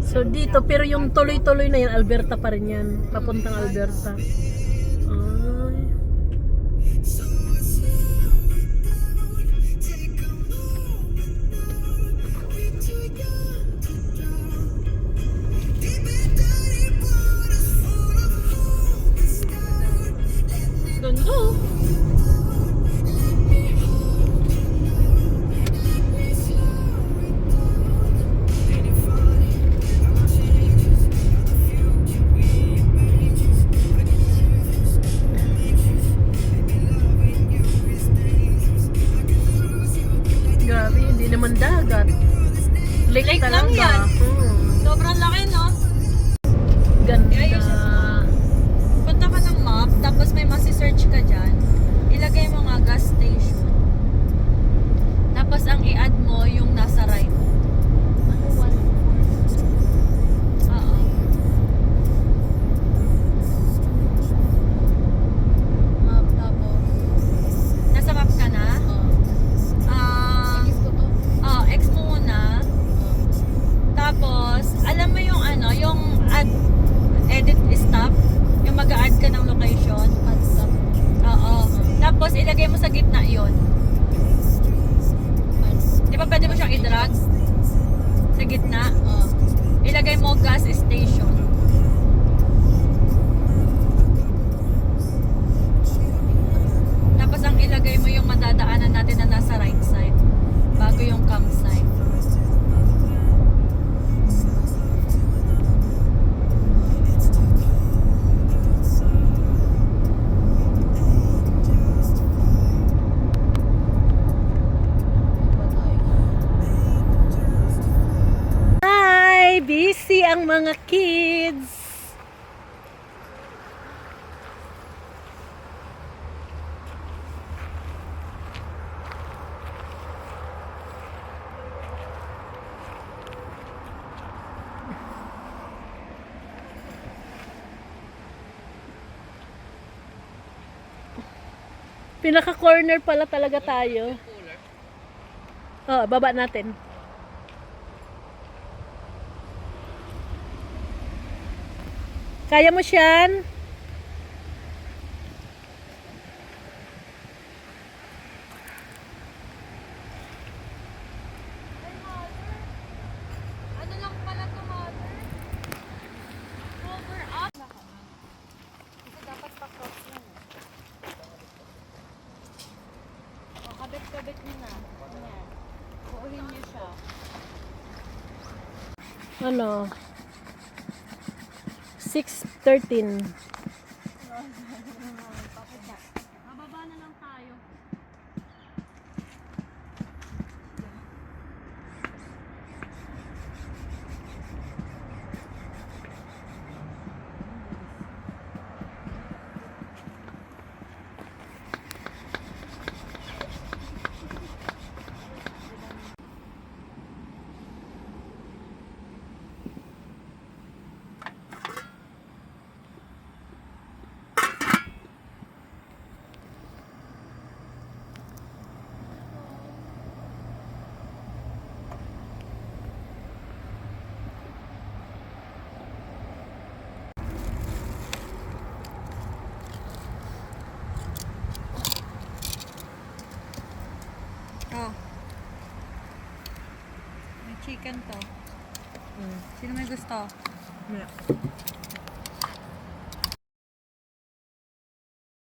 So dito, pero yung tuloy-tuloy na yan, Alberta pa rin yan. Papuntang Alberta. Ay. Ganda. Grabe, hindi naman dagat. Lake, Lake talaga. lang yan. Hmm. Sobrang laki, no? Ganda. Punta ka ng map, tapos may masi-search ka dyan. Ilagay mo nga gas station. Tapos ang i-add mo yung nasa right. Ano, 1? Oo. Map, tapos. Nasa map ka na? X mo muna. Tapos, alam mo yung ano, yung add, edit stop, yung mag-add ka ng location. Add stop. Oo. Tapos, ilagay mo sa gitna yon. Di ba pwede mo siyang i-drag? Sa gitna? Ilagay mo gas station. Tapos, ang ilagay mo yung madadaanan natin na nasa right side. Bago yung campsite. Hi! Busy ang mga kids. Pinaka-corner pala talaga tayo. Oh, baba natin. Kaya mo siyan? Ano lang pala to, mother? Cover up. Kasi dapat pa-cross lang. O, kabit-kabit niyo na. Ayan. Puuhin niyo siya. Ano? 6:13. Mababa na lang tayo. Oh. May chicken to. Sino may gusto? Yeah.